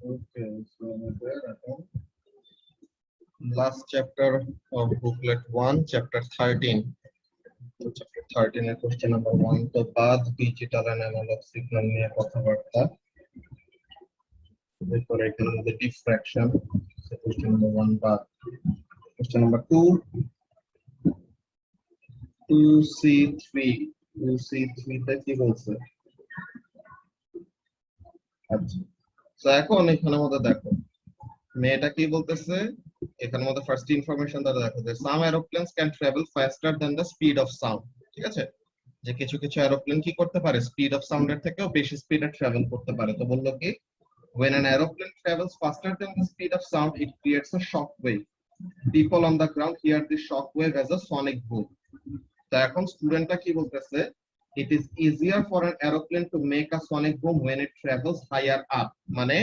Okay, so there last chapter of booklet 1, chapter 13. So chapter 13 এর question number 1 তো বাদ digital and analog signal নিয়ে কথাবার্তা। এরপরে এখানে মধ্যে ডিফ্র্যাকশন, question number 1 বাদ। question number 2 2C3 তে কি বলছে? আচ্ছা, তো এখন এখানে মধ্যে দেখো মেয়েটা কি বলতেছে, এখানের মধ্যে ফার্স্ট ইনফরমেশন দ্বারা দেখো যে some aeroplanes can travel faster than the speed of sound. ঠিক আছে, যে কিছু কিছু এরোপ্লেন কি করতে পারে, স্পিড অফ সাউন্ডের থেকেও বেশি স্পিডে ট্রাভেল করতে পারে। তো বললো কি, when an aeroplane travels faster than the speed of sound it creates a shock wave. People on the ground hear this shock wave as a sonic boom. তো এখন স্টুডেন্টটা কি বলতেছে, it is easier for an aeroplane to make a sonic boom when it travels higher up. মানে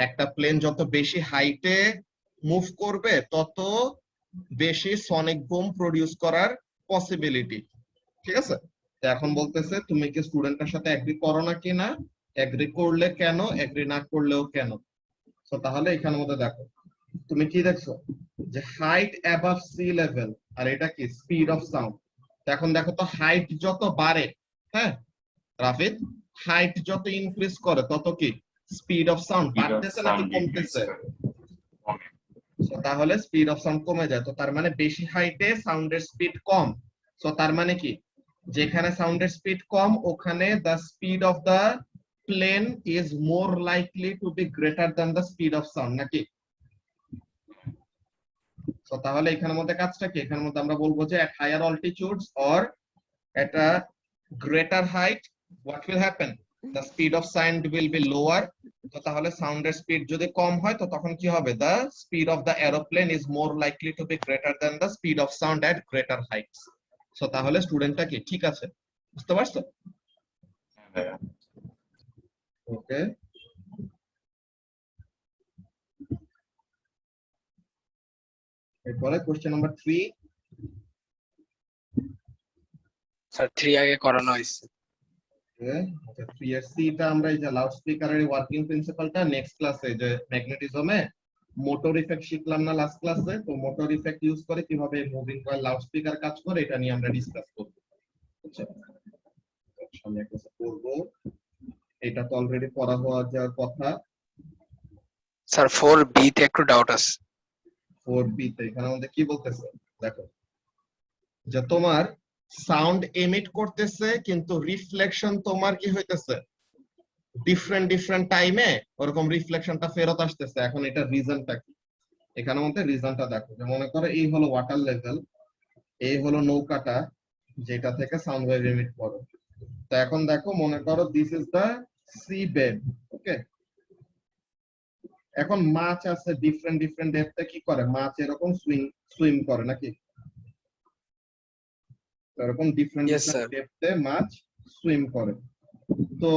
একটা plane যত বেশি হাইটে move করবে তত বেশি সনিক বুম প্রডিউস করার পসিবিলিটি। ঠিক আছে, তো এখন বলতেছে তুমি কি স্টুডেন্টের সাথে এগ্রি করো না কিনা, এগ্রি করলে কেন, এগ্রি না করলেও কেন। তো তাহলে এখানের মধ্যে দেখো তুমি কি দেখছো যে হাইট অ্যাবাভ সি লেভেল, আর এটা কি স্পিড অফ সাউন্ড। এখন দেখো তো হাইট যত বাড়ে, হ্যাঁ রাফিদ, হাইট যত ইনক্রিজ করে তত কি স্পিড অফ সাউন্ড বাড়তেছে নাকি কমতেছে? তাহলে স্পিড অফ সাউন্ড কমে যায়। তো তার মানে বেশি হাইটে সাউন্ডের স্পিড কম। তো তার মানে কি, যেখানে সাউন্ডের স্পিড কম ওখানে the speed of the plane is more likely to be greater than the speed of sound, নাকি? তো তাহলে এখানের মধ্যে কাজটা কি, এখানের মধ্যে আমরা বলবো যে at higher altitudes or at a greater height what will happen, the speed of sound will be lower. তো তাহলে সাউন্ডের স্পিড যদি কম হয় তো তখন কি হবে, the speed of the aeroplane is more likely to be greater than the speed of sound at greater heights. So তাহলে স্টুডেন্টটা কি ঠিক আছে, বুঝতে পারছো? ওকে, এরপরে কোশ্চেন নাম্বার 3। স্যার 3 আগে করানো হয়েছে। আচ্ছা 3 টা আমরা এই যে লাউড স্পিকারের ওয়ার্কিং প্রিন্সিপালটা নেক্সট ক্লাসে যে ম্যাগনেটিজমে মোটর ইফেক্ট শিখলাম না লাস্ট ক্লাসে, তো মোটর ইফেক্ট ইউজ করে কিভাবে মুভিং কয়েল লাউড স্পিকার কাজ করে এটা নিয়ে আমরা ডিসকাস করব। আচ্ছা সামনে ক্লাসে করব, এটা তো অলরেডি পড়া হওয়া যাওয়ার কথা। স্যার 4B তে একটু ডাউট আছে। 4B তে এখানে আমাদের কি বলতেছে দেখো, যে তোমার সাউন্ড এমিট করতেছে কিন্তু রিফ্লেকশন তোমার কি হইতেছে ডিফারেন্ট ডিফারেন্ট টাইমে ওরকম রিফ্লেকশনটা ফেরত আসতেছে। এখন এটা রিজনটা কি, এখানের মধ্যে রিজনটা দেখো, যে মনে করো এই হলো ওয়াটার লেভেল, এই হলো নৌকাটা যেটা থেকে সাউন্ড ওয়েভ এমিট করে। তো এখন দেখো মনে করো this is the sea bed, okay. এখন মাছ আছে ডিফারেন্ট ডিফারেন্ট ডেপথে, কি করে মাছ এরকম সুইম করে নাকি, এরকম ডিফারেন্ট ডিফারেন্ট ডেপথে মাছ সুইম করে। তো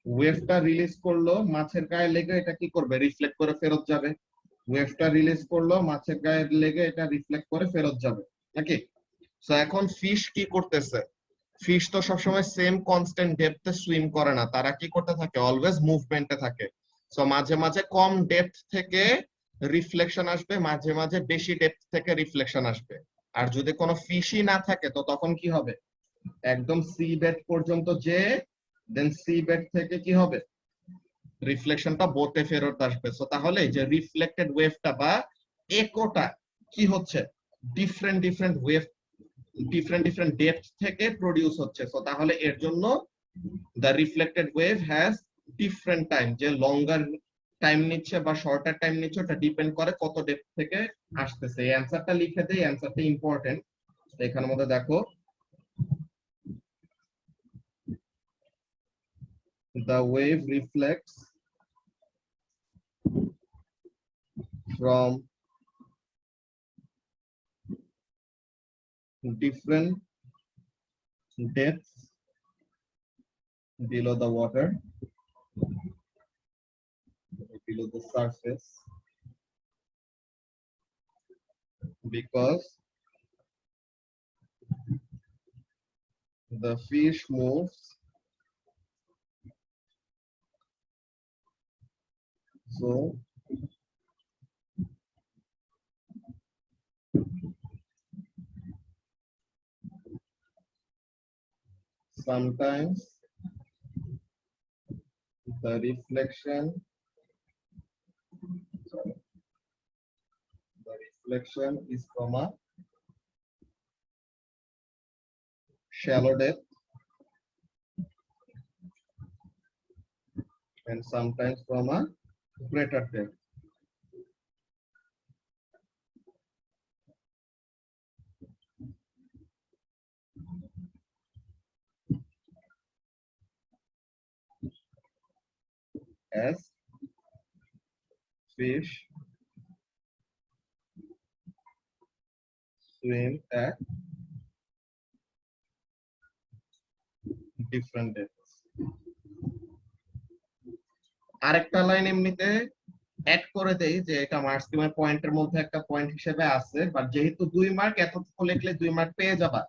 ওয়েভটা রিলিজ করলো মাছের গায়ে লেগে, এটা কি করবে, রিফ্লেক্ট করে ফেরত যাবে। ওয়েভটা রিলিজ করলো মাছের গায়ে লেগে, এটা রিফ্লেক্ট করে ফেরত যাবে নাকি। সো এখন ফিশ কি করতেছে, ফিশ তো সবসময় সেম কনস্ট্যান্ট ডেপথে সুইম করে না, তারা কি করতে থাকে, অলওয়েজ মুভমেন্টে থাকে। সো মাঝে মাঝে কম ডেপথ থেকে রিফ্লেকশন আসবে, মাঝে মাঝে বেশি ডেপথ থেকে রিফ্লেকশন আসবে। আর যদি কোনো ফিশই না থাকে তো তখন কি হবে, একদম সি বেড পর্যন্ত যে দেন সি বেড থেকে কি হবে, রিফ্লেকশনটা বোতে ফেরত আসবে। সো তাহলে যে রিফ্লেক্টেড ওয়েভটা বা একোটা কি হচ্ছে, different different wave different different depth থেকে প্রডিউস হচ্ছে। সো তাহলে এর জন্য the reflected wave has different time, যে লঙ্গার টাইম নিচ্ছে বা শর্টার টাইম নিচ্ছে ওটা ডিপেন্ড করে কত ডেপথ থেকে আসতেছে। এই অ্যানসারটা লিখে দেই, অ্যানসারটা ইম্পর্টেন্ট। এখানের মধ্যে দেখো the wave reflects from different depths below the water, below the surface, because the fish moves So sometimes the reflection is from a shallow depth and sometimes from a greater depth. As fish swim at different depths. আরেকটা line এমনিতে add করে দেই যে এটা marks স্কিমের পয়েন্টের মধ্যে একটা পয়েন্ট হিসেবে আছে, বাট যেহেতু 2 মার্ক এতটুকু লিখলে 2 মার্ক পেয়ে যাবা,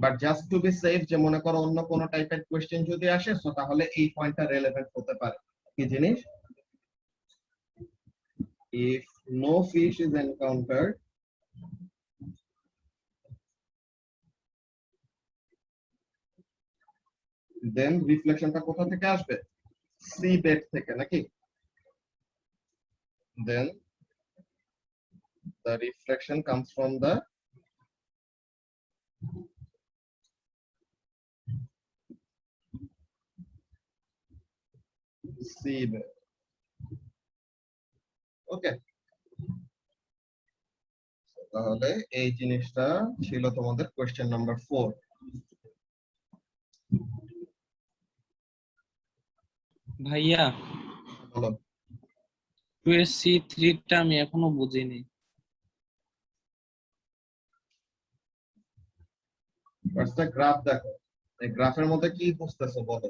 but just to be safe যে মনে করো অন্য কোনো টাইপের কোশ্চেন যদি আসে সো তাহলে এই পয়েন্টটা রিলেভেন্ট হতে পারে। কি জিনিস? if no fish is encountered then রিফ্লেকশনটা কোথা থেকে আসবে? সি বেড থেকে নাকি? then the reflection comes from the sea bed. ওকে, তাহলে এই জিনিসটা ছিল তোমাদের কোশ্চেন নাম্বার 4। ভাইয়া বলো। 2SC3 টা আমি এখনো বুঝিনি। ফার্স্টে গ্রাফ দেখো, এই গ্রাফের মধ্যে কি বুঝতেছো বলো?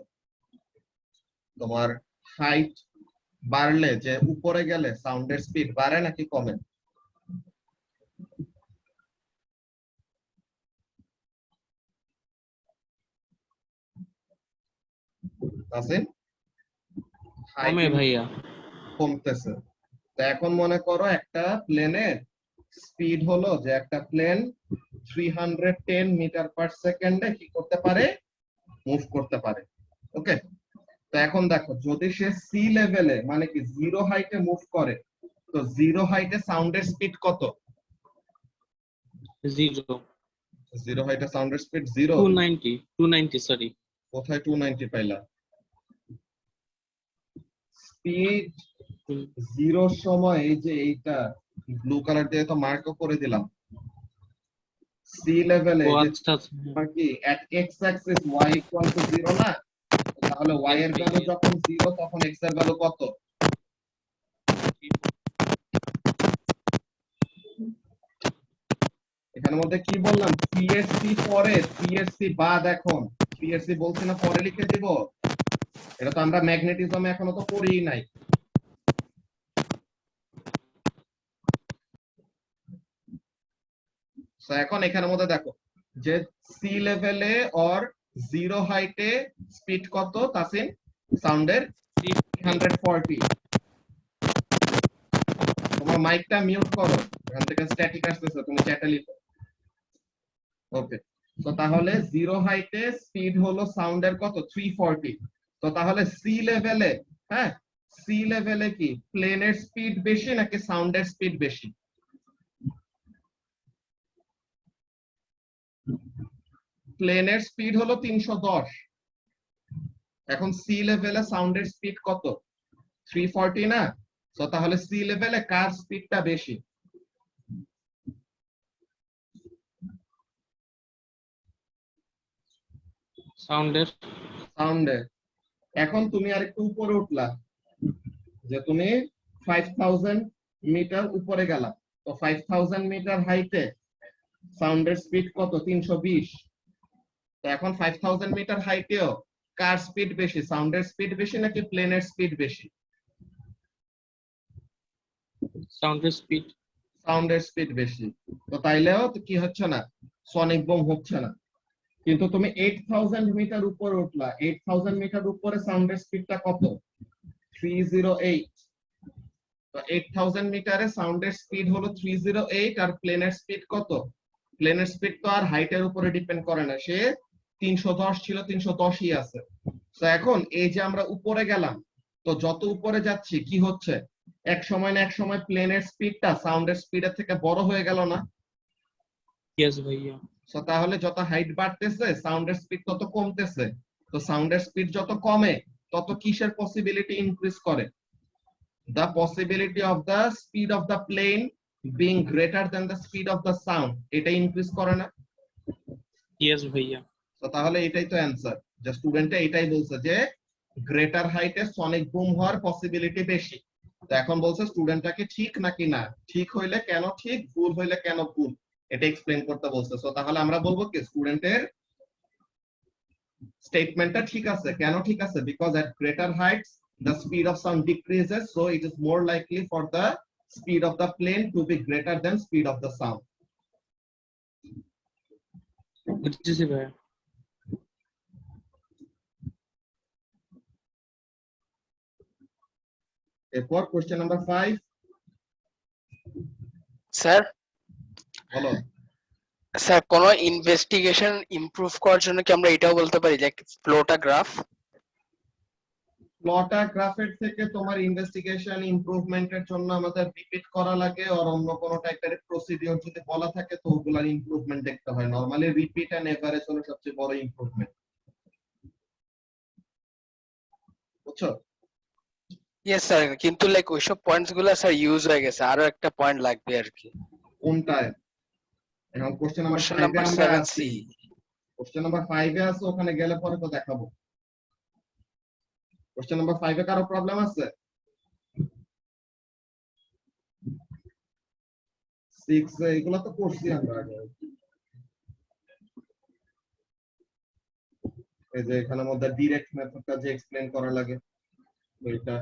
তোমার হাইট বাড়লে যে উপরে গেলে সাউন্ডের স্পিড বাড়ে নাকি কমে? আছে কমে ভাইয়া, কমতেছে। তো এখন মনে করো একটা প্লেনের স্পিড হলো যে একটা প্লেন 310 মিটার পার সেকেন্ডে কি করতে পারে? মুভ করতে পারে। ওকে, তো এখন দেখো যদি সে সি লেভেলে মানে কি জিরো হাইটে মুভ করে, তো জিরো হাইটে সাউন্ডের স্পিড কত? 0 জিরো হাইটে সাউন্ডের স্পিড 0। 290 সরি। কোথায় 290 পাইলা? স্পিড জিরোর সময় এই যে এইটা ব্লু কালার দিয়ে তো মার্কও করে দিলাম, সি লেভেলে আচ্ছা কি at x axis y equal to 0 না? তাহলে y এর ভ্যালু যখন 0 তখন x এর ভ্যালু কত? এখানের মধ্যে কি বললাম? সিএসসি পরে, সিএসসি বাদ, এখন সিএসসি বলছি না পরে লিখে দিব? এটা তো আমরা ম্যাগনেটিজমে এখনো তো পড়িই নাই। তো এখন এখানের মধ্যে দেখো যে সি লেভেলে অর জিরো হাইটে স্পিড কত তাসিন? সাউন্ডের 340। তোমার মাইকটা মিউট করো, এখান থেকে স্ট্যাটিক আসতেছে, তুমি চ্যাটে লিখো। ওকে, তো তাহলে জিরো হাইটে স্পিড হলো সাউন্ডের কত? 340। তো তাহলে সি লেভেলে, হ্যাঁ সি লেভেলে কি প্লেনের স্পিড বেশি নাকি সাউন্ডের স্পিড বেশি? প্লেনের স্পিড হলো 310, এখন সি লেভেলে সাউন্ডের স্পিড কত? 340 না? তো তাহলে সি লেভেলে কার স্পিডটা বেশি? সাউন্ডের। এখন তুমি আরেকটু উপরে উঠলা, যে তুমি 5000 মিটার উপরে গেলা, তো 5000 মিটার হাইটে সাউন্ডের স্পিড কত? 320। তো এখন 5000 মিটার হাইটেও কার স্পিড বেশি? সাউন্ডের স্পিড বেশি নাকি প্লেনের স্পিড বেশি? সাউন্ডের স্পিড বেশি। তো তাইলেও তো কি হচ্ছে না? সনিক বুম হচ্ছে না। কিন্তু তুমি 8000 মিটার উপরে উঠলা, 8000 মিটার উপরে সাউন্ডের স্পিডটা কত? 308। তো 8000 মিটারে সাউন্ডের স্পিড হলো 308 আর প্লেনের স্পিড কত? প্লেনের স্পিড তো আর হাইটের উপরে ডিপেন্ড করে না, সে 310 ছিল 310ই আছে। তো এখন এই যে আমরা উপরে গেলাম, তো যত উপরে যাচ্ছি কি হচ্ছে, এক সময় না এক সময় প্লেনের স্পিডটা সাউন্ডের স্পিডের থেকে বড় হয়ে গেল না? ইয়েস ভাইয়া। তো তাহলে যত হাইট বাড়তেছে সাউন্ডের স্পিড তত কমতেছে। তো সাউন্ডের স্পিড যত কমে তত কিসের পসিবিলিটি ইনক্রিজ করে? The possibility of the speed of the plane being greater than the speed of the sound, এটা ইনক্রিজ করে না? ইয়েস ভাইয়া। তো তাহলে এটাই তো অ্যান্সার, যে স্টুডেন্টটা এটাই বলছে যে গ্রেটার হাইটে সনিক বুম হওয়ার পসিবিলিটি বেশি। তো এখন বলছে স্টুডেন্টটাকে ঠিক নাকি না, ঠিক হইলে কেন ঠিক, ভুল হইলে কেন ভুল, এটা এক্সপ্লেইন করতে বলছে। সো তাহলে আমরা বলবো কি স্টুডেন্টের স্টেটমেন্টটা ঠিক আছে। কেন ঠিক আছে? Because at greater Heights the speed of sound decreases, so it is more likely for the speed of the plane to be greater than speed of the sound. বুঝেছি ভাইয়া। এরপর কোশ্চেন নাম্বার 5 স্যার বলো। Sir কোন investigation improve করার জন্য কি আমরা এটাও বলতে পারি যে ফ্লোটা গ্রাফ? প্লটা গ্রাফের থেকে তোমার ইনভেস্টিগেশন ইমপ্রুভমেন্টের জন্য আমাদের রিপিট করা লাগে, আর অন্য কোনো টাইপের প্রসিডিওর যদি বলা থাকে তো ওগুলার ইমপ্রুভমেন্ট দেখতে হয়। নরমালি রিপিট এন্ড এভারেজ হলো সবচেয়ে বড় ইমপ্রুভমেন্ট, বুঝছো? ইয়েস স্যার, কিন্তু লাইক ওইসব পয়েন্টস গুলো স্যার ইউজ হয়ে গেছে, আরো একটা পয়েন্ট লাগবে আর কি। কোনটায়? এখন কোশ্চেন নাম্বার কোশ্চেন 5 এ নাম্বার আমরা 7C। আছি। কোশ্চেন নাম্বার 5 এ আছে, ওখানে গেলে পরে তো দেখাবো। কোশ্চেন নাম্বার 5 এ কারো প্রবলেম আছে? 6 এগুলো তো করছি আমরা আগে। এই যে এখানে মধ্যে ডাইরেক্ট মেথডটা যে এক্সপ্লেইন করা লাগে ওইটা।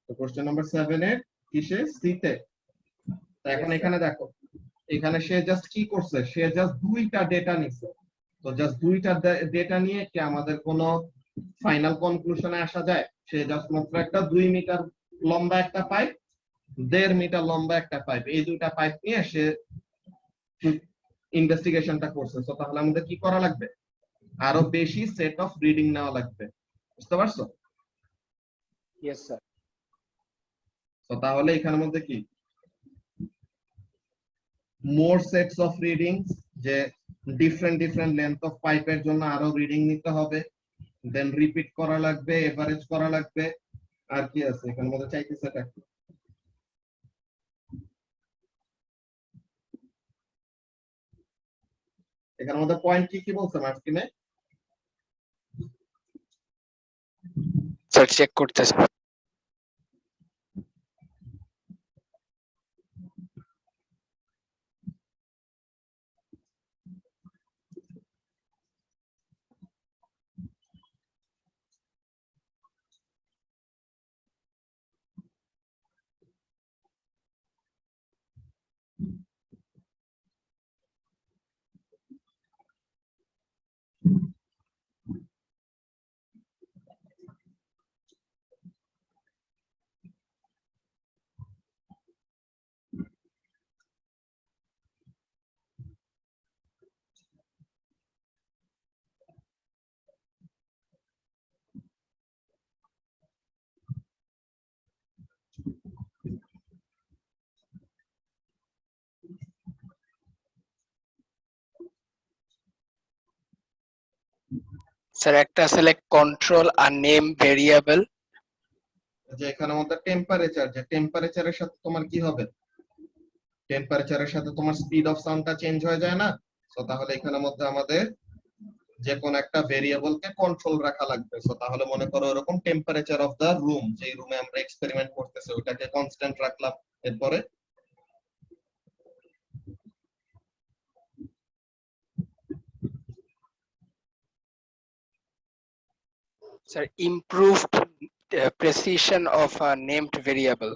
তো কোশ্চেন নাম্বার 7 এর কিসে? সি তে। তো এখন এখানে দেখো, এখানে সে জাস্ট কি করছে, সে জাস্ট দুইটা ডেটা নিছে। তো জাস্ট দুইটা ডেটা নিয়ে কি আমাদের কোনো ফাইনাল কনক্লুশনে আসা যায়? সে জাস্ট মাত্র একটা 2 মিটার লম্বা একটা পাইপ, 1.5 মিটার লম্বা একটা পাইপ, এই দুইটা পাইপ নিয়ে সে ইনভেস্টিগেশনটা করছে। তো তাহলে আমাদের কি করা লাগবে? আরো বেশি সেট অফ রিডিং নেওয়া লাগবে, বুঝতে পারছো? Yes sir. তো তাহলে এখানের মধ্যে কি মোর সেটস অফ রিডিংস, যে ডিফারেন্ট লেন্থ অফ পাইপের জন্য আরো রিডিং নিতে হবে, দেন রিপিট করা লাগবে, এভারেজ করা লাগবে, আর কি আছে এখানের মধ্যে চাইতেছে এটা কি? এখানের মধ্যে পয়েন্ট কি কি বলছে মার্কিনে? স্যার চেক করতেছি। স্যার একটা আছে লাইক কন্ট্রোল আর নেম ভেরিয়েবল। যে এখানের মধ্যে টেম্পারেচার, যে টেম্পারেচারের সাথে তোমার কি হবে? টেম্পারেচারের সাথে তোমার স্পিড অফ সাউন্ডটা চেঞ্জ হয়ে যায় না? তো তাহলে এখানের মধ্যে আমাদের যে কোন একটা ভেরিয়েবলকে কন্ট্রোল রাখা লাগবে। সো তাহলে মনে করো এরকম টেম্পারেচার অফ দা রুম, যে রুমে আমরা এক্সপেরিমেন্ট করতেছি ওটাকে কনস্ট্যান্ট রাখলাম। এরপরে sir improved precision of a named variable.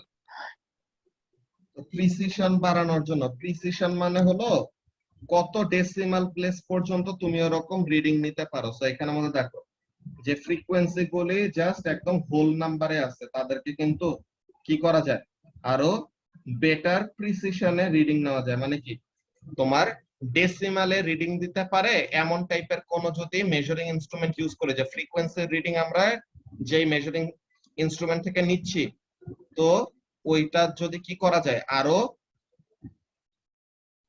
Precision বাড়ানোর জন্য, প্রিসিশন মানে হলো কত ডেসিমাল প্লেস পর্যন্ত তুমি ওরকম রিডিং নিতে পারো। সো এখানে আমাদের দেখো যে ফ্রিকোয়েন্সি গুলি জাস্ট একদম হোল নাম্বারে আছে তাদেরকে কিন্তু কি করা যায়, আরো বেটার প্রিসিশনে রিডিং নেওয়া যায়। মানে কি, তোমার ডেসিমালে রিডিং দিতে পারে এমন টাইপের কোন যদি মেজারিং ইনস্ট্রুমেন্ট ইউজ করে, যে ফ্রিকোয়েন্সি রিডিং আমরা যেই মেজারিং ইনস্ট্রুমেন্ট থেকে নিচ্ছি, তো ওইটা যদি কি করা যায়, আরো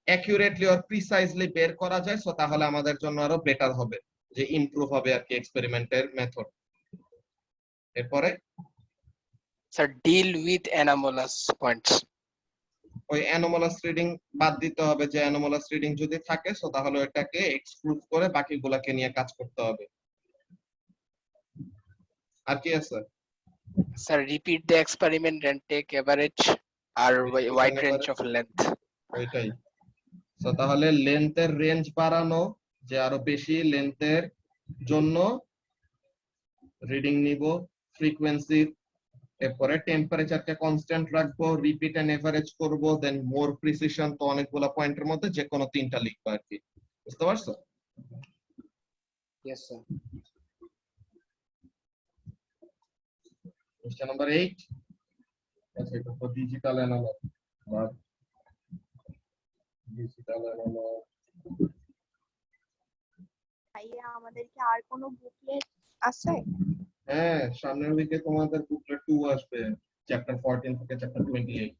অ্যাকুরেটলি অর প্রিসাইজলি বের করা যায়, সো তাহলে আমাদের জন্য আরো বেটার হবে, যে ইমপ্রুভ হবে আর কি এক্সপেরিমেন্টের মেথড। এরপরে sir deal with anomalous points. ওই অ্যানোমালাস রিডিং বাদ দিতে হবে, যে অ্যানোমালাস রিডিং যদি থাকে সো তাহলে ওটাকে এক্সক্লুড করে বাকিগুলোকে নিয়ে কাজ করতে হবে। আর কি আছে? Sir repeat the experiment and take average আর ওয়াইড রেঞ্জ অফ লেন্থ। ওইটাই। সো তাহলে লেন্থের রেঞ্জ বাড়ানো, যে আরো বেশি লেন্থের জন্য রিডিং নিব ফ্রিকোয়েন্সি, এরপরে টেম্পারেচারকে কনস্ট্যান্ট রাখবো, রিপিট এন্ড এভারেজ করব, দেন মোর প্রিসিশন। তো অনেকগুলো পয়েন্টের মধ্যে যে কোনো তিনটা লিখবো আর কি, বুঝতে পারছো? Yes sir. কোশ্চেন নাম্বার 8, আচ্ছা এটা তো ডিজিটাল অ্যানালগ বা ডিজিটাল অ্যানালগ। ভাইয়া আমাদের কি আর কোনো বুকলেট আছে? হ্যাঁ, সামনের উইকে তোমাদের বুকলেট 2 আসবে, চ্যাপ্টার 14 থেকে চ্যাপ্টার 28।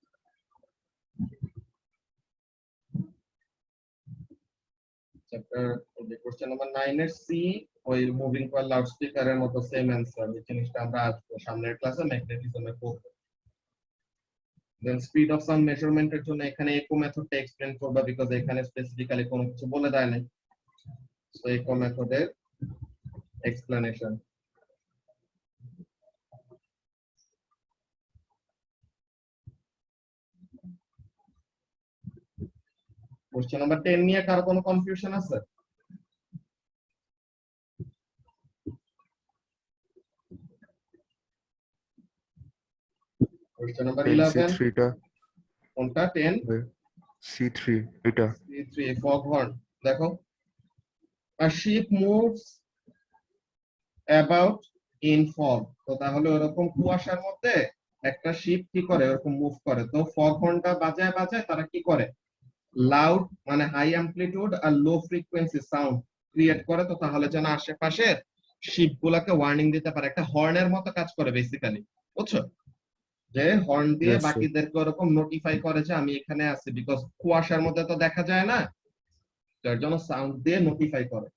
চ্যাপ্টার কোশ্চেন নাম্বার 9 এর সি, ওই মুভিং কয়েল লাউড স্পিকারের মতো সেম অ্যানসার, এই জিনিসটা আমরা আজকে সামনের ক্লাসে ম্যাগনেটিজমে পড়ব। দেন স্পিড অফ সাউন্ড মেজারমেন্টের জন্য এখানে ইকো মেথডটা এক্সপ্লেইন করবা, বিকজ এখানে স্পেসিফিক্যালি কোনো কিছু বলে দেয় নাই। সো ইকো মেথডের এক্সপ্লেনেশন। কোশ্চেন নাম্বার 10 নিয়ে কারো কোনো কনফিউশন আছে? কোশ্চেন নাম্বার 11, C3 টা কোনটা? 10 C3 এটা C3 ফগ হর্ন। দেখো, a ship moves about in fog, তো তাহলে ওরকম কুয়াশার মধ্যে একটা শিপ কি করে, ওরকম মুভ করে। তো ফগ হর্নটা বাজায় বাজায় তারা কি করে, লাউড মানে হাই অ্যামপ্লিটিউড আর লো ফ্রিকোয়েন্সি সাউন্ড ক্রিয়েট করে। তো তাহলে যেন আশেপাশের শিপ গুলাকে ওয়ার্নিং দিতে পারে, একটা হর্নের মতো কাজ করে বেসিক্যালি, বুঝছো? যে হর্ন দিয়ে Yes, sir. বাকিদেরকে ওরকম নোটিফাই করে যে আমি এখানে আছি, বিকজ কুয়াশার মধ্যে তো দেখা যায় না, যার জন্য সাউন্ড দিয়ে নোটিফাই করে।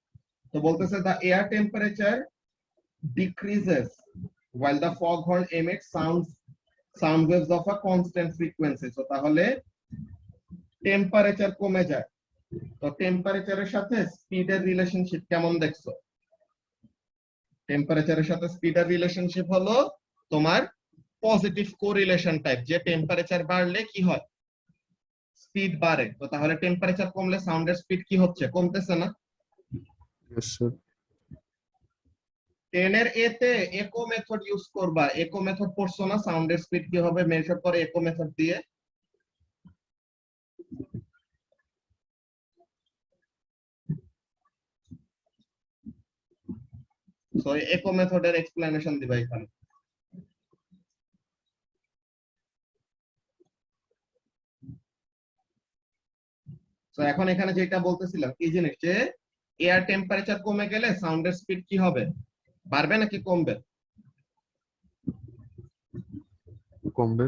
তো বলতেছে the air temperature decreases while the foghorn emits sound waves of a constant frequency. তো তাহলে টেম্পারেচার কমে যায়। তো টেম্পারেচারের সাথে স্পিডের রিলেশনশিপ কেমন দেখছো? টেম্পারেচারের সাথে স্পিডের রিলেশনশিপ হলো তোমার পজিটিভ কোরিলেশন টাইপ, যে টেম্পারেচার বাড়লে কি হয়, স্পিড বাড়ে। তো তাহলে টেম্পারেচার কমলে সাউন্ডের স্পিড কি হচ্ছে, কমতেছে না? Yes, sir. 10 এর এ তে ইকো মেথড ইউজ করবা। ইকো মেথড পড়ছো না, সাউন্ডের স্পিড কি হবে মেজার করে ইকো মেথড দিয়ে? সো ইকো মেথডের এক্সপ্লেনেশন দিবা এখানে। তো এখন এখানে যেটা বলতেছিলাম কি জিনিস, যে এয়ার টেম্পারেচার কমে গেলে সাউন্ডের স্পিড কি হবে, বাড়বে নাকি কমবে? কমবে।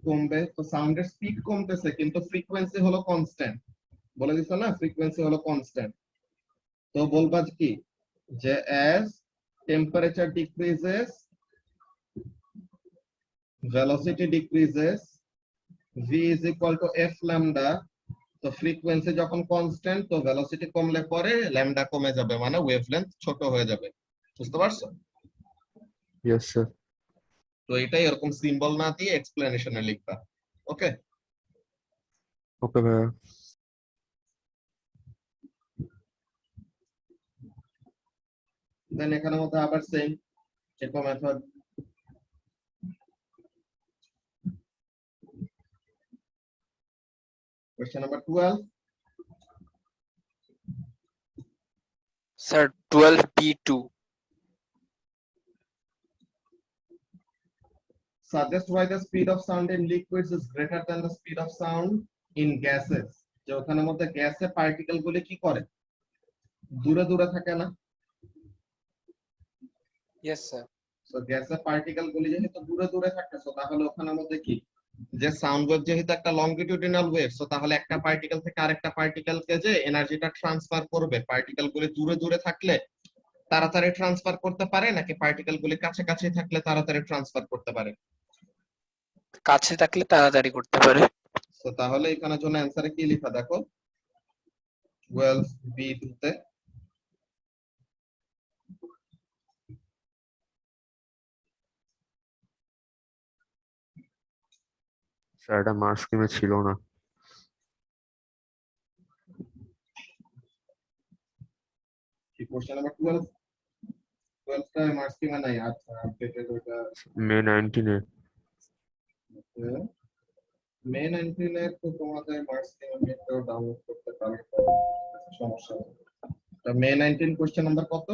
কমবে। তো সাউন্ডের স্পিড কমতেছে কিন্তু ফ্রিকোয়েন্সি হলো কনস্ট্যান্ট, বলে দিছো না ফ্রিকোয়েন্সি হলো কনস্ট্যান্ট। তো বলবা কি, যে as temperature decreases velocity decreases, v is equal to f lambda। তো ফ্রিকোয়েন্সি যখন কনস্ট্যান্ট, তো ভেলোসিটি কমলে পরে ল্যামডা কমে যাবে, মানে ওয়েভলেন্থ ছোট হয়ে যাবে। বুঝতে পারছো? Yes, sir. তো এটাই এরকম সিম্বল না দিয়ে এক্সপ্লেনেশনে লিখবা। ওকে, Okay, ভাইয়া। দেন এখানের মধ্যে আবার same echo method. Question number 12, sir 12B2। suggest why the speed of sound in liquids is greater than the speed of sound in gases. যে ওখানের মধ্যে গ্যাসে পার্টিকেল গুলি কি করে, দূরে দূরে থাকে না? Yes sir. সো গ্যাসে পার্টিকেল গুলি যেহেতু দূরে দূরে থাকতেছে, তাহলে ওখানের মধ্যে কি, যে সাউন্ড ওয়েভ যেহেতু একটা লংগিটিউডিনাল ওয়েভ, সো তাহলে একটা পার্টিকেল থেকে আরেকটা পার্টিকেলকে যে এনার্জিটা ট্রান্সফার করবে, পার্টিকেল গুলি দূরে দূরে থাকলে তাড়াতাড়ি ট্রান্সফার করতে পারে, নাকি পার্টিকেল গুলি কাছাকাছি থাকলে তাড়াতাড়ি ট্রান্সফার করতে পারে? কাছে থাকলে তাড়াতাড়ি করতে পারে। তো তাহলে এখানের জন্য অ্যানসারে কি লেখা দেখো, 12B2 তে স্যার এটা মার্কস স্কিমে ছিল না। কি কোশ্চেন নাম্বার 12 টা মার্কস কি নাই? আচ্ছা আপডেটেড ওটা মে 19 এ। মে 19 এর তো তোমাদের মার্কস কি আমি তো ডাউনলোড করতে পারি, সমস্যা নেই। তো মে 19 কোশ্চেন নাম্বার কত?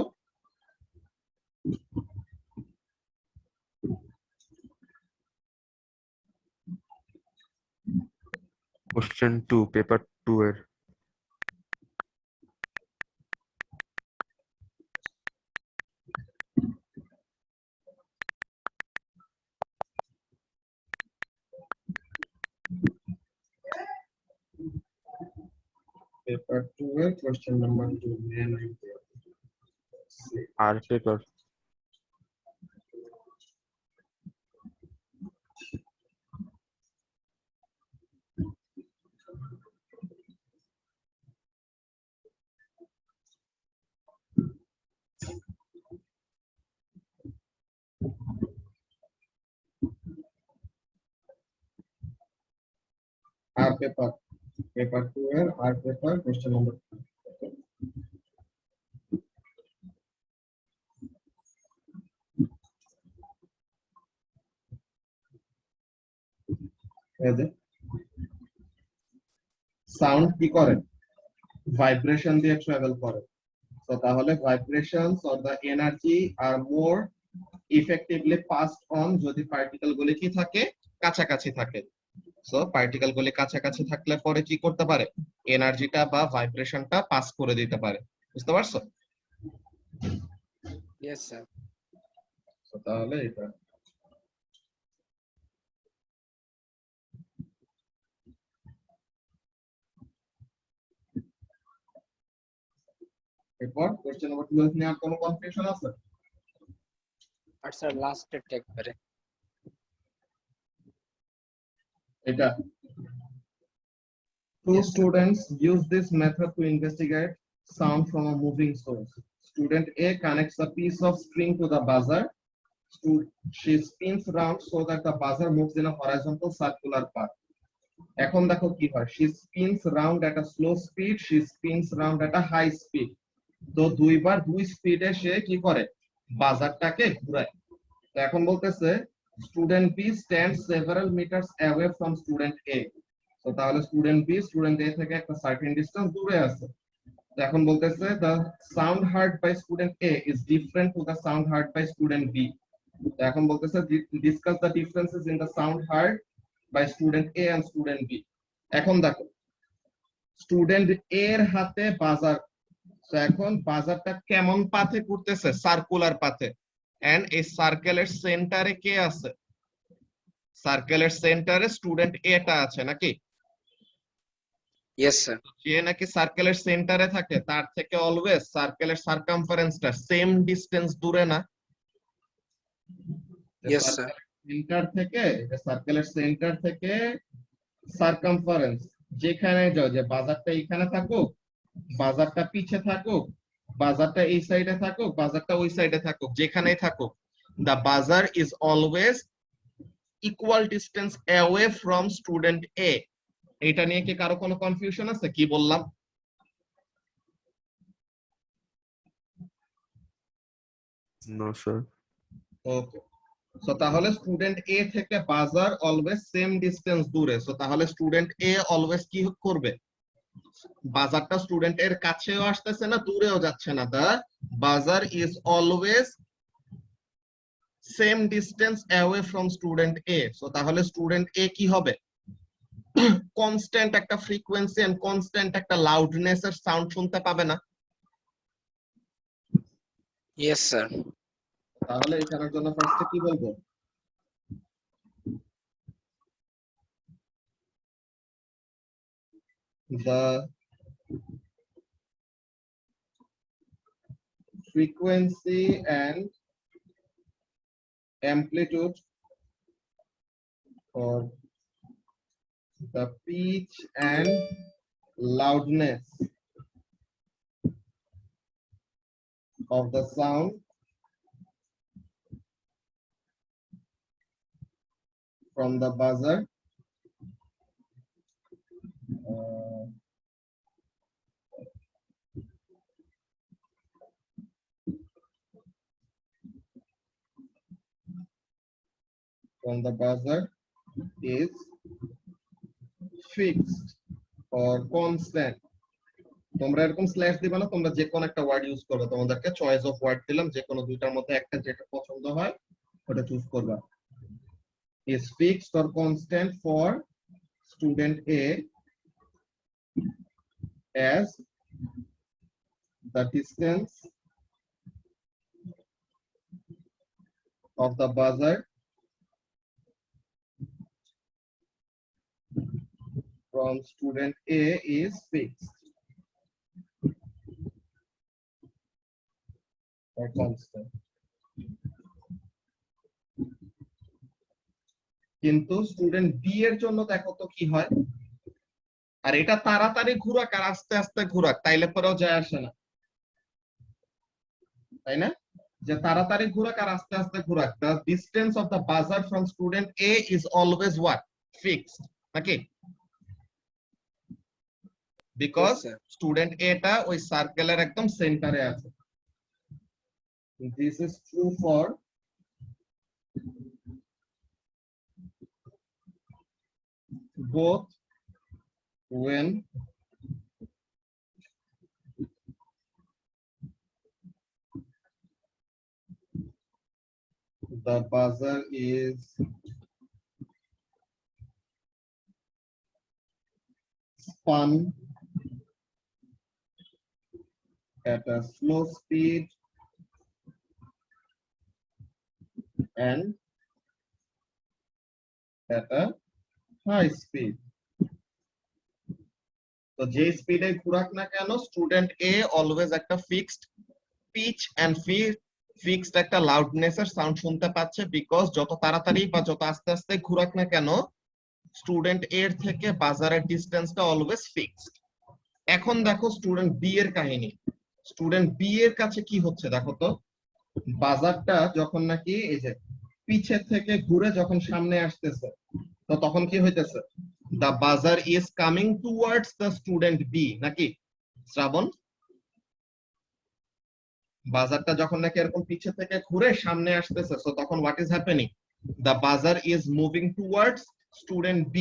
কোশ্চেন 2 পেপার 2 এর। পেপার 2 এর কোশ্চেন নাম্বার 2 মে 19। আর পেপার আর পেপার 2 এর আর পেপার কোশ্চেন নাম্বার সাউন্ড কি করে, ভাইব্রেশন দিয়ে ট্রাভেল করে। তো তাহলে vibrations or the energy are more effectively passed on যদি পার্টিকেল গুলি কি থাকে, কাছাকাছি থাকে। সো পার্টিকেল গুলি কাছাকাছি থাকলে পরে কি করতে পারে, এনার্জিটা বা ভাইব্রেশনটা পাস করে দিতে পারে। বুঝতে পারছো? Yes sir. তো তাহলে এটা এরপর কোশ্চেন নাম্বার 12 নিয়ে আর কোনো কনফিউশন আছে? আর স্যার লাস্টেরটা একবারে। এটা two students use this method to investigate sound from a moving source. Student A connects a piece of string to the buzzer. She spins round so that the buzzer moves in a horizontal circular path. এখন দেখো কি হয়, she spins round at a slow speed, she spins round at a high speed. তো দুইবার দুই স্পিডে সে কি করে, বাজারটাকে ঘুরায়। তো এখন বলতেছে student B stand several metres away from student A. তো তাহলে স্টুডেন্ট বি স্টুডেন্ট এ থেকে একটা সার্টেন ডিসটেন্স দূরে আছে। তো এখন বলতেছে the sound heard by student A is different to the sound heard by student B. তো এখন বলতেছে discuss the differences in the sound heard by student A and student B. এখন দেখো স্টুডেন্ট এ এর হাতে বাজার, তো এখন বাজারটা কেমন পাথে করতেছে, সার্কুলার পাথে। এন্ড এই সার্কেলের সেন্টারে কে আছে, সার্কেলের সেন্টারে স্টুডেন্ট এটা আছে নাকি? Yes sir. যে নাকি সার্কেলের সেন্টারে থাকে তার থেকে অলওয়েজ সার্কেলের সার্কামফারেন্সটা সেম ডিসটেন্স দূরে না? Yes sir. সেন্টার থেকে, সার্কেলের সেন্টার থেকে সার্কামফারেন্স যেখানে যাও, যে বাজারটা এখানে থাকুক, বাজারটা পিছে থাকুক, বাজারটা এই সাইডে থাকুক, বাজারটা ওই সাইডে থাকুক, যেখানেই থাকুক, the buzzer is always equal distance away from student A. এটা নিয়ে কি কারো কোনো কনফিউশন আছে? কি বললাম? No sir. ওকে, সো তাহলে স্টুডেন্ট এ থেকে বাজার অলওয়েজ সেম ডিসটেন্স দূরে। সো তাহলে স্টুডেন্ট এ অলওয়েজ কি করবে, বাজারটা স্টুডেন্ট এর কাছেও আসতেছে না, দূরেও যাচ্ছে না। দা বাজার is always same distance away from student A. So তাহলে স্টুডেন্ট এ কি হবে, কনস্ট্যান্ট একটা ফ্রিকোয়েন্সি এন্ড কনস্ট্যান্ট একটা লাউডনেস এর সাউন্ড শুনতে পাবে না? Yes sir. তাহলে এখানের জন্য ফার্স্টে কি বলবো, the frequency and amplitude or the pitch and loudness of the sound from the buzzer is fixed or constant. তোমরা এরকম স্ল্যাশ দিবা না, তোমরা যে কোনো একটা ওয়ার্ড ইউজ করবে, তোমাদেরকে চয়েস অফ ওয়ার্ড দিলাম, যে কোনো দুইটার মধ্যে একটা যেটা পছন্দ হয় ওটা চুজ করবা। is fixed or constant for student A as the distance of the buzzer from student A is fixed or constant. কিন্তু স্টুডেন্ট বি এর জন্য দেখো তো কি হয়, আর এটা তাড়াতাড়ি ঘুরাক আর আস্তে আস্তে ঘুরাক তাইলে পরেও যায় আসে না, তাই না? যে তাড়াতাড়ি ঘুরাক আর আস্তে আস্তে ঘুরাক, the distance of the buzzer from student A is always what, fixed, নাকি? because Yes, sir. student A টা ওই সার্কেলের একদম সেন্টারে আছে। this is true for both when the buzzer is spun at a slow speed and at a high speed. তো যে স্পিডে ঘুরাক না কেন, স্টুডেন্ট এ অলওয়েজ একটা ফিক্সড পিচ এন্ড ফিক্সড একটা লাউডনেস এর সাউন্ড শুনতে পাচ্ছে, বিকজ যত তাড়াতাড়ি বা যত আস্তে আস্তে ঘুরাক না কেন স্টুডেন্ট এর থেকে বাজারের ডিসটেন্সটা অলওয়েজ ফিক্সড। এখন দেখো স্টুডেন্ট বি এর কাহিনী, স্টুডেন্ট বি এর কাছে কি হচ্ছে দেখো তো, বাজারটা যখন নাকি এই যে পিছের থেকে ঘুরে যখন সামনে আসতেছে, তো তখন কি হইতেছে, the buzzer is coming towards the student B, নাকি শ্রাবণ? বাজারটা যখন নাকি এরকম পিছে থেকে ঘুরে সামনে আসতেছে, so তখন what is happening, the buzzer is moving towards student B.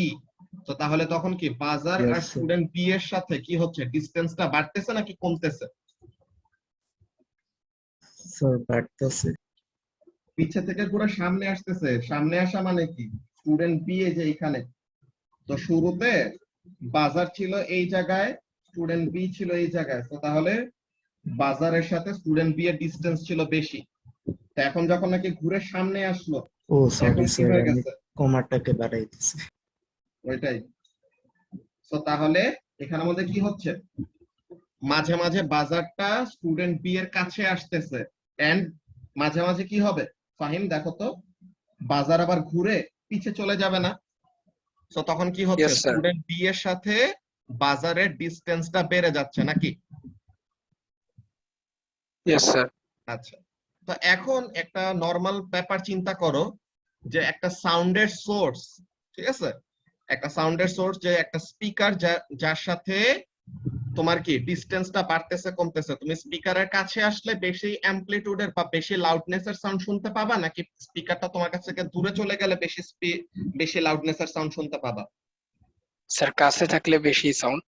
তো তাহলে তখন কি বাজার Yes, আর sir. স্টুডেন্ট বি এর সাথে কি হচ্ছে, ডিসটেন্সটা বাড়তেছে নাকি কমতেছে? স্যার বাড়তেছে। পিছে থেকে ঘুরে সামনে আসতেছে, সামনে আসা মানে কি, স্টুডেন্ট বি এই যে এখানে, তো শুরুতে বাজার ছিল এই জায়গায়, স্টুডেন্ট বি ছিল এই জায়গায়, তো তাহলে বাজারের সাথে স্টুডেন্ট বি এর ডিসটেন্স ছিল বেশি। তো এখন যখন নাকি ঘুরে সামনে আসলো, ও সরি এখন কি স্যার, হয়ে আমি গেছে, কমাটাকে বাড়াইতেছি। ওইটাই। তো তাহলে এখানের মধ্যে কি হচ্ছে, মাঝে মাঝে বাজারটা স্টুডেন্ট বি এর কাছে আসতেছে, এন্ড মাঝে মাঝে কি হবে ফাহিম দেখো তো, বাজার আবার ঘুরে পিছে চলে যাবে না? তো তখন কি হচ্ছে, Yes, sir. স্টুডেন্ট বি এর সাথে বাজারের ডিসটেন্সটা বেড়ে যাচ্ছে নাকি? Yes sir. আচ্ছা, তো এখন একটা নরমাল ব্যাপার চিন্তা করো, যে একটা সাউন্ডের সোর্স, ঠিক আছে, একটা সাউন্ডের সোর্স যে একটা স্পিকার, যার সাথে তোমার কি ডিসটেন্সটা বাড়তেছে কমতেছে, তুমি স্পিকারের কাছে আসলে বেশি অ্যামপ্লিটিউডের বা বেশি লাউডনেসের সাউন্ড শুনতে পাবা, নাকি স্পিকারটা তোমার কাছ থেকে দূরে চলে গেলে বেশি লাউডনেসের সাউন্ড শুনতে পাবা? স্যার কাছে থাকলে বেশি সাউন্ড।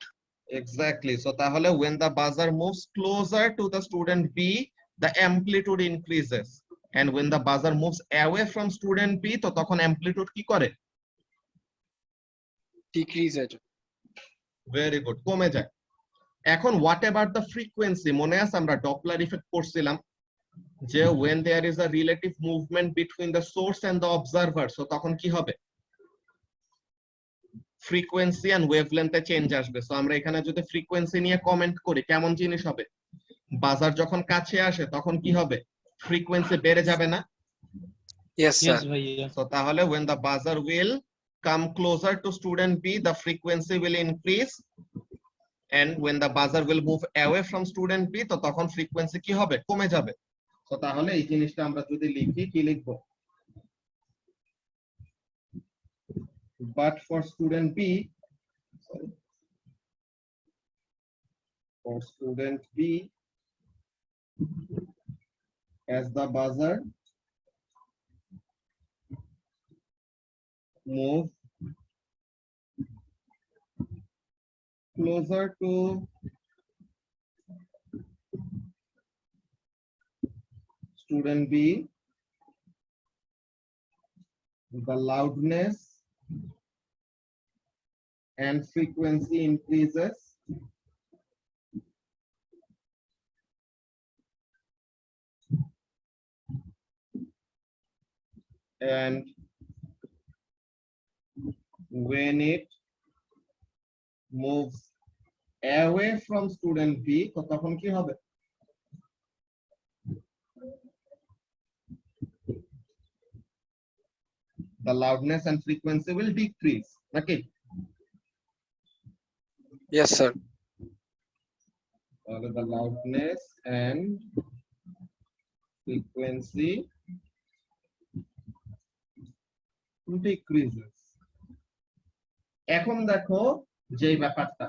Exactly. So তাহলে when the buzzer moves closer to the student B, the amplitude increases. and when the buzzer moves away from student B তো তখন amplitude কি করে? ডিক্রিজ হয়ে যায়। ভেরি গুড, কমে যায়। এখন হোয়াট অ্যাবাউট দ্য ফ্রিকোয়েন্সি? মনে আছে আমরা ডপলার ইফেক্ট পড়ছিলাম যে when there is a relative movement between the source and the observer so তখন কি হবে? ফ্রিকোয়েন্সি এন্ড ওয়েভলেন্থে চেঞ্জ আসবে। সো আমরা এখানে যদি ফ্রিকোয়েন্সি নিয়ে কমেন্ট করি কেমন জিনিস হবে? বাজার যখন কাছে আসে তখন কি হবে? ফ্রিকোয়েন্সি বেড়ে যাবে না? Yes Yes, sir. भैया. So তাহলে when the buzzer will come closer to student B the frequency will increase and when the buzzer will move away from student B তো তখন ফ্রিকোয়েন্সি কি হবে? কমে যাবে। So তাহলে এই জিনিসটা আমরা যদি লিখি কি লিখব? But for student B, sorry, for student B, as the buzzer move closer to student B, the loudness and frequency increases and when it moves away from student B তো তখন কি হবে? The loudness and frequency will decrease. Okay. Yes sir. The loudness and frequency decreases. এখন দেখো যে ব্যাপারটা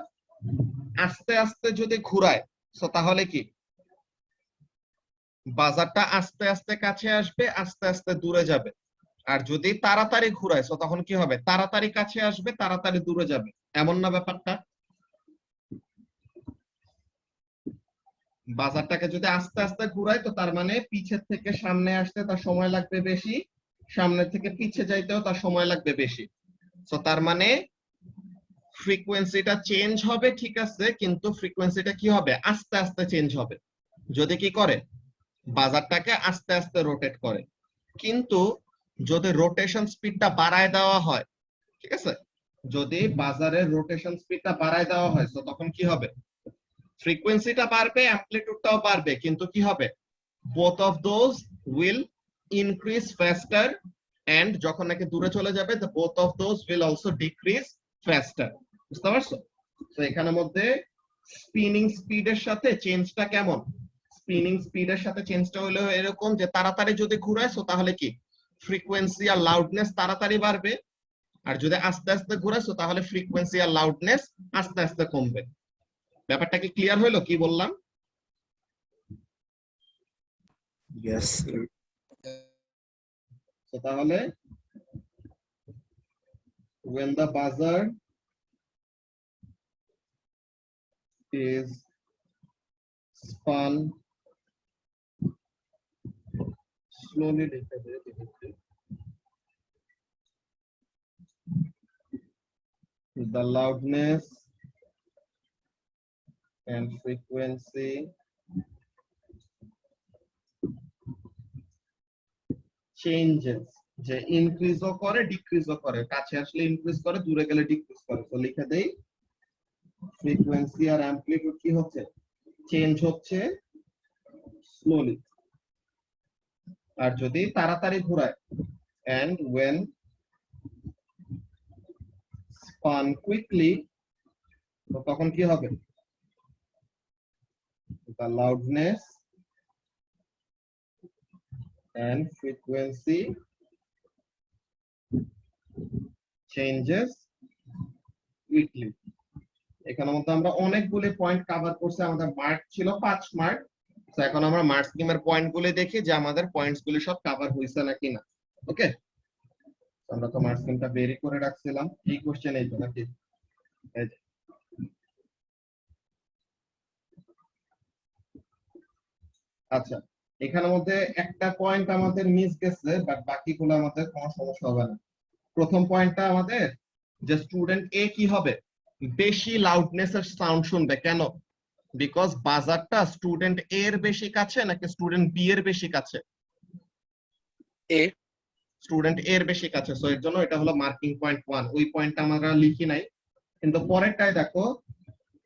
আস্তে আস্তে যদি ঘুরায় সো তাহলে কি বাজারটা আস্তে আস্তে কাছে আসবে, আস্তে আস্তে দূরে যাবে। আর যদি তাড়াতাড়ি ঘুরায় সো তখন কি হবে? তাড়াতাড়ি কাছে আসবে, তাড়াতাড়ি দূরে যাবে। এমন না ব্যাপারটা? বাজারটাকে যদি আস্তে আস্তে ঘুরায় তো তার মানে পিছের থেকে সামনে আসতে তার সময় লাগবে বেশি, সামনে থেকে পিছে যাইতেও তার সময় লাগবে বেশি। সো তার মানে ফ্রিকোয়েন্সিটা চেঞ্জ হবে ঠিক আছে, কিন্তু ফ্রিকোয়েন্সিটা কি হবে? আস্তে আস্তে চেঞ্জ হবে। যদি কি করে? বাজারটাকে আস্তে আস্তে রোটেট করে। কিন্তু যদি রোটেশন স্পিডটা বাড়ায় দেওয়া হয়, ঠিক আছে, যদি বাজারের রোটেশন স্পিডটা বাড়ায় দেওয়া হয় তো তখন কি হবে? ফ্রিকোয়েন্সিটা বাড়বে, অ্যামপ্লিটিউডটাও বাড়বে, কিন্তু কি হবে? both of those will increase faster and যখন নাকি দূরে চলে যাবে the both of those will also decrease faster. বুঝতে পারছো? তো এখানের মধ্যে স্পিনিং স্পিডের সাথে চেঞ্জটা কেমন? স্পিনিং স্পিডের সাথে চেঞ্জটা হলো এরকম যে তাড়াতাড়ি যদি ঘুরায় সো তাহলে কি ফ্রিকোয়েন্সি আর লাউডনেস তাড়াতাড়ি বাড়বে, আর যদি আস্তে আস্তে ঘুরায় সো তাহলে ফ্রিকোয়েন্সি আর লাউডনেস আস্তে আস্তে কমবে। ব্যাপারটা কি ক্লিয়ার হলো কি বললাম? Yes, sir. So তাহলে when the buzzer is spun slowly, the loudness and frequency changes, যে ইনক্রিজও করে ডিক্রিজও করে, কাছে আসলে ইনক্রিজ করে, দূরে গেলে ডিক্রিজ করে। তো লিখে দেই ফ্রিকোয়েন্সি আর অ্যামপ্লিটিউড কি হচ্ছে? চেঞ্জ হচ্ছে স্লোলি। আর যদি তাড়াতাড়ি ঘোরায় and when spun quickly তো তখন কি হবে? The loudness and frequency changes quickly. এখানের মধ্যে আমরা অনেকগুলো পয়েন্ট কভার করছি, আমাদের মার্ক ছিল 5 মার্ক। তো এখন আমরা মার্ক স্কিমের পয়েন্টগুলো দেখি যে আমাদের পয়েন্টস গুলো সব কভার হইছে নাকি না। ওকে, আমরা তো মার্ক স্কিমটা বেরি করে রাখছিলাম। এই কোশ্চেন এই তো নাকি? আচ্ছা, এখানের মধ্যে একটা পয়েন্ট আমাদের মিস গেছে, বাট বাকিগুলো আমাদের কোনো সমস্যা হবে না। প্রথম পয়েন্টটা আমাদের যে স্টুডেন্ট এ কি হবে, বেশি লাউডনেস এর সাউন্ড শুনবে। কেন? বিকজ বাজারটা স্টুডেন্ট এ এর বেশি কাছে নাকি স্টুডেন্ট বি এর বেশি কাছে? এ। স্টুডেন্ট এর বেশি কাছে, সো এর জন্য এটা হলো মার্কিং পয়েন্ট 1। ওই পয়েন্টটা আমরা লিখি নাই, কিন্তু পরেরটায় দেখো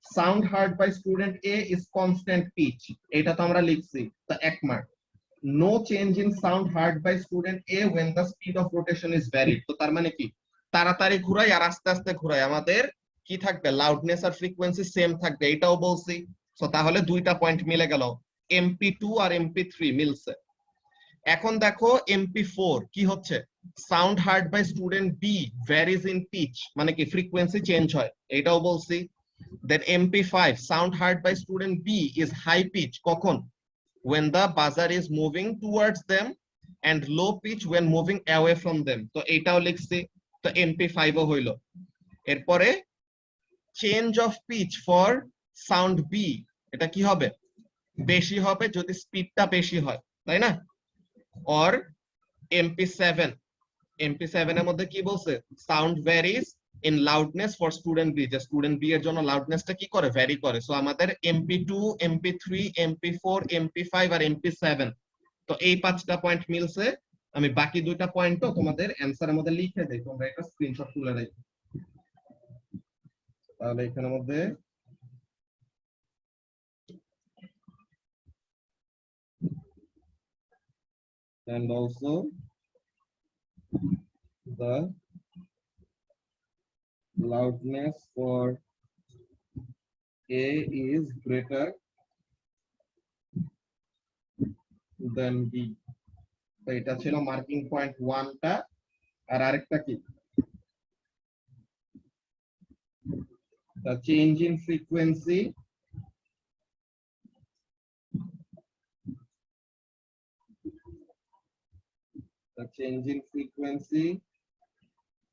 sound heard by student A is constant pitch, এটা তো আমরা লিখছি, তো 1 mark. No change in sound heard by student A when the speed of rotation is varied, তো তার মানে কি তাড়াতাড়ি ঘুরাই আর আস্তে আস্তে ঘুরাই আমাদের কি থাকবে, লাউডনেস আর ফ্রিকোয়েন্সি সেম থাকবে, এটাও বলছি। সো তাহলে দুইটা পয়েন্ট মিলে গেল, MP2 আর MP3 মিলছে। এখন দেখো MP4 কি হচ্ছে, sound heard by student B varies in pitch, মানে কি ফ্রিকোয়েন্সি চেঞ্জ হয়, এটাও বলছি। Then MP5 sound heard by student B is high pitch, কখন? when the buzzer is moving towards them and low pitch when moving away from them, তো এটাও লিখছি, তো MP5 ও হইলো। এরপরে change of pitch for sound B, এটা কি হবে, বেশি হবে যদি স্পিডটা বেশি হয়, তাই না? অর MP7 এর মধ্যে কি বলছে, sound varies in loudness for student B, যে স্টুডেন্ট বি এর জন্য লাউডনেসটা কি করে, ভ্যারি করে। সো আমাদের MP2, MP3, MP4, MP5 আর MP7, তো এই 5টা পয়েন্ট মিলছে। আমি বাকি দুইটা পয়েন্টও তোমাদের অ্যানসারের মধ্যে লিখে দেই, তোমরা একটা স্ক্রিনশট তুলে রাখো। তাহলে এখানের মধ্যে and also the loudness for A is greater than B, তো এটা ছিল মার্কিং পয়েন্ট 1টা। আর আরেকটা কি, the change in frequency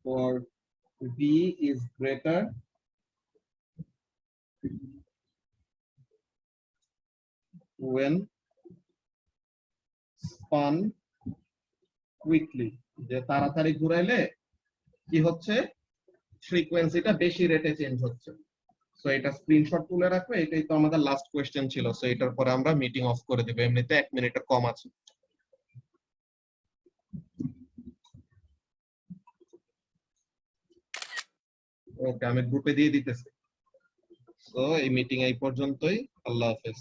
for B is greater when spun quickly, যে তাড়াতাড়ি ঘুরাইলে কি হচ্ছে, ফ্রিকোয়েন্সিটা বেশি রেটে চেঞ্জ হচ্ছে। সো এটা স্ক্রিনশট তুলে রাখো, এটাই তো আমাদের লাস্ট কোশ্চেন ছিল। সো এটার পরে আমরা মিটিং অফ করে দেব, এমনিতে 1 মিনিটের কম আছে। ওকে, আমি গ্রুপে দিয়ে দিতেছি। সো এই মিটিং এই পর্যন্তই, আল্লাহ হাফেজ।